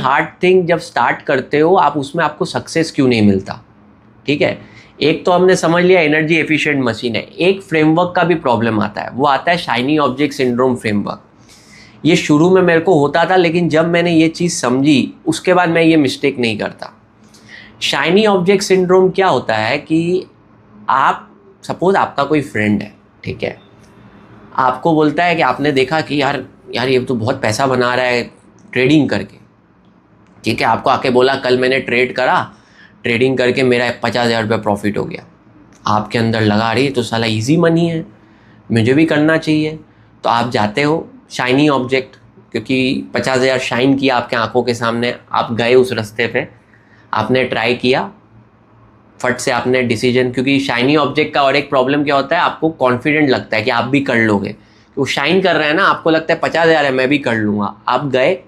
Hard thing जब start करते हो आप, उसमें आपको सक्सेस क्यों नहीं मिलता? ठीक है, एक तो हमने समझ लिया एनर्जी एफिशिएंट मशीन है। एक फ्रेमवर्क का भी प्रॉब्लम आता है, वो आता है शाइनी ऑब्जेक्ट सिंड्रोम फ्रेमवर्क। ये शुरू में मेरे को होता था, लेकिन जब मैंने ये चीज़ समझी उसके बाद मैं ये मिस्टेक नहीं करता। शाइनी ऑब्जेक्ट सिंड्रोम क्या होता है कि आप सपोज आपका कोई फ्रेंड है, ठीक है, आपको बोलता है कि आपने देखा कि यार यार ये तो बहुत पैसा बना रहा है ट्रेडिंग करके, ठीक है, आपको आके बोला कल मैंने ट्रेड करा, ट्रेडिंग करके मेरा 50,000 रुपये प्रॉफिट हो गया। आपके अंदर लगा रही तो साला इजी मनी है, मुझे भी करना चाहिए। तो आप जाते हो शाइनी ऑब्जेक्ट, क्योंकि 50,000 शाइन किया आपके आंखों के सामने, आप गए उस रास्ते पे, आपने ट्राई किया, फट से आपने डिसीजन, क्योंकि शाइनी ऑब्जेक्ट का और एक प्रॉब्लम क्या होता है, आपको कॉन्फिडेंट लगता है कि आप भी कर लोगे, वो शाइन कर रहे हैं ना, आपको लगता है 50,000 है मैं भी कर लूँगा। आप गए,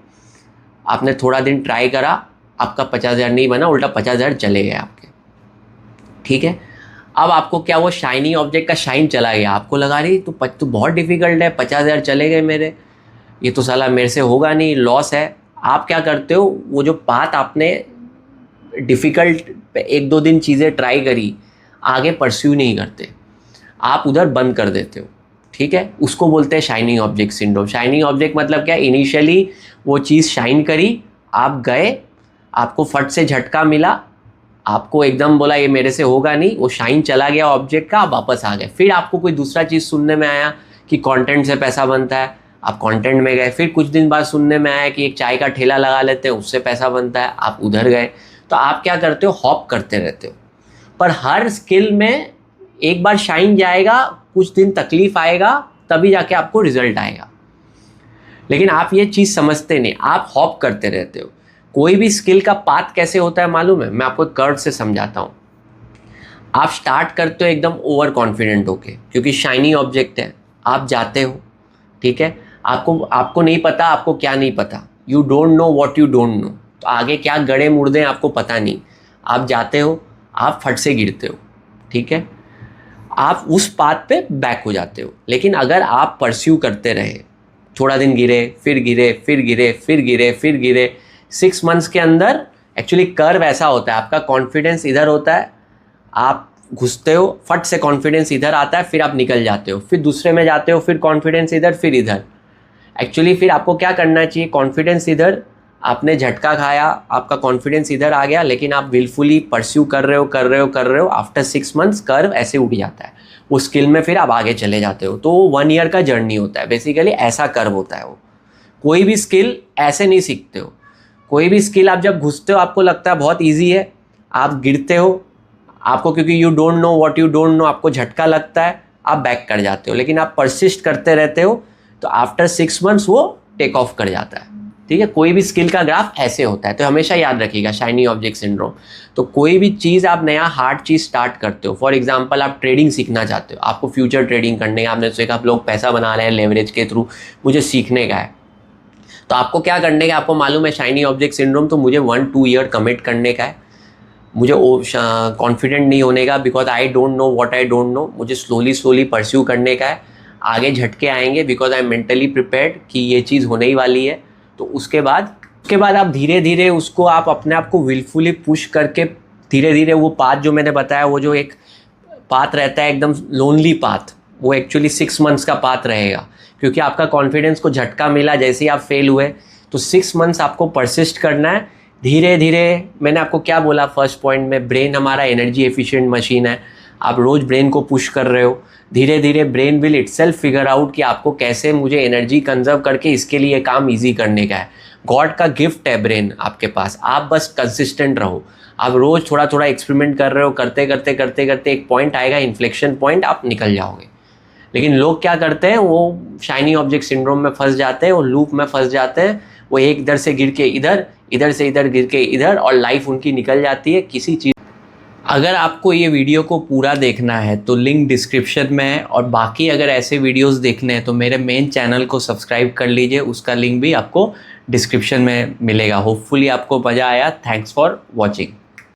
आपने थोड़ा दिन ट्राई करा, आपका 50,000 नहीं बना, उल्टा 50,000 चले गए आपके, ठीक है। अब आपको क्या, वो शाइनी ऑब्जेक्ट का शाइन चला गया, आपको लगा रही तो बहुत डिफिकल्ट है, 50,000 चले गए मेरे, ये तो साला मेरे से होगा नहीं, लॉस है। आप क्या करते हो, वो जो बात आपने डिफ़िकल्ट 1-2 दिन चीज़ें ट्राई करी, आगे परस्यू नहीं करते, आप उधर बंद कर देते हो, ठीक है। उसको बोलते हैं shining object syndrome. Shining object मतलब क्या, इनिशियली वो चीज़ शाइन करी, आप गए, आपको फट से झटका मिला, आपको एकदम बोला ये मेरे से होगा नहीं, वो शाइन चला गया ऑब्जेक्ट का, आप वापस आ गए। फिर आपको कोई दूसरा चीज़ सुनने में आया कि कंटेंट से पैसा बनता है, आप कंटेंट में गए। फिर कुछ दिन बाद सुनने में आया कि एक चाय का ठेला लगा लेते हैं, उससे पैसा बनता है, आप उधर गए। तो आप क्या करते हो, हॉप करते रहते हो। पर हर स्किल में एक बार शाइन जाएगा, कुछ दिन तकलीफ आएगा, तभी जाके आपको रिजल्ट आएगा। लेकिन आप ये चीज़ समझते नहीं, आप हॉप करते रहते हो। कोई भी स्किल का पाथ कैसे होता है मालूम है, मैं आपको कर्व से समझाता हूँ। आप स्टार्ट करते हो एकदम ओवर कॉन्फिडेंट होके, क्योंकि शाइनी ऑब्जेक्ट है, आप जाते हो, ठीक है, आपको नहीं पता, आपको क्या नहीं पता, you don't know what you don't know. तो आगे क्या गड़े मुड़दे हैं आपको पता नहीं, आप जाते हो, आप फट से गिरते हो, ठीक है, आप उस पाथ पे बैक हो जाते हो। लेकिन अगर आप परस्यू करते रहे, थोड़ा दिन गिरे, फिर गिरे, फिर गिरे, फिर गिरे, फिर गिरे, 6 मंथ्स के अंदर एक्चुअली कर्व ऐसा होता है, आपका कॉन्फिडेंस इधर होता है, आप घुसते हो, फट से कॉन्फिडेंस इधर आता है, फिर आप निकल जाते हो, फिर दूसरे में जाते हो, फिर कॉन्फिडेंस इधर, फिर इधर। एक्चुअली फिर आपको क्या करना चाहिए, कॉन्फिडेंस इधर, आपने झटका खाया, आपका कॉन्फिडेंस इधर आ गया, लेकिन आप विलफुली परस्यू कर रहे हो, आफ्टर 6 मंथ्स कर्व ऐसे उठ जाता है, वो स्किल में फिर आप आगे चले जाते हो। तो 1 ईयर का जर्नी होता है, बेसिकली ऐसा कर्व होता है वो। कोई भी स्किल ऐसे नहीं सीखते हो। कोई भी स्किल आप जब घुसते हो आपको लगता है बहुत ईजी है, आप गिरते हो, आपको क्योंकि you don't know what you don't know, आपको झटका लगता है, आप बैक कर जाते हो। लेकिन आप परसिस्ट करते रहते हो तो आफ्टर 6 मंथ्स वो टेक ऑफ कर जाता है, ठीक है। कोई भी स्किल का ग्राफ ऐसे होता है, तो हमेशा याद रखिएगा शाइनी ऑब्जेक्ट सिंड्रोम। तो कोई भी चीज़ आप नया हार्ड चीज़ स्टार्ट करते हो, फॉर एग्जांपल आप ट्रेडिंग सीखना चाहते हो, आपको फ्यूचर ट्रेडिंग करने का, आपने सोचा आप लोग पैसा बना रहे हैं लेवरेज के थ्रू, मुझे सीखने का है, तो आपको क्या करने का, आपको मालूम है शाइनी ऑब्जेक्ट सिंड्रोम, तो मुझे 1-2 ईयर कमिट करने का है, मुझे कॉन्फिडेंट नहीं होने का, because I don't know what I don't know, मुझे स्लोली परस्यू करने का है। आगे झटके आएंगे because I am mentally prepared कि ये चीज़ होने ही वाली है। तो उसके बाद आप धीरे धीरे उसको, आप अपने आप को विलफुली पुश करके धीरे धीरे वो पाथ जो मैंने बताया, वो जो एक पाथ रहता है एकदम लोनली पाथ, वो एक्चुअली 6 मंथ्स का पाथ रहेगा, क्योंकि आपका कॉन्फिडेंस को झटका मिला, जैसे ही आप फेल हुए, तो 6 मंथ्स आपको परसिस्ट करना है धीरे धीरे। मैंने आपको क्या बोला फर्स्ट पॉइंट में, ब्रेन हमारा एनर्जी एफिशिएंट मशीन है, आप रोज़ ब्रेन को पुश कर रहे हो, धीरे धीरे brain will itself figure out कि आपको कैसे मुझे एनर्जी कंजर्व करके इसके लिए काम ईजी करने का है। गॉड का गिफ्ट है ब्रेन आपके पास, आप बस कंसिस्टेंट रहो, आप रोज़ थोड़ा थोड़ा एक्सपेरिमेंट कर रहे हो, करते करते एक पॉइंट आएगा, इन्फ्लेक्शन पॉइंट, आप निकल जाओगे। लेकिन लोग क्या करते हैं, वो शाइनी ऑब्जेक्ट सिंड्रोम में फंस जाते हैं, वो लूप में फंस जाते हैं, वो एक इधर से गिर के इधर, इधर से इधर गिर के इधर, और लाइफ उनकी निकल जाती है किसी चीज़। अगर आपको ये वीडियो को पूरा देखना है तो लिंक डिस्क्रिप्शन में है, और बाकी अगर ऐसे वीडियोस देखने हैं तो मेरे मेन चैनल को सब्सक्राइब कर लीजिए, उसका लिंक भी आपको डिस्क्रिप्शन में मिलेगा। होपफुली आपको मज़ा आया। Thanks for watching.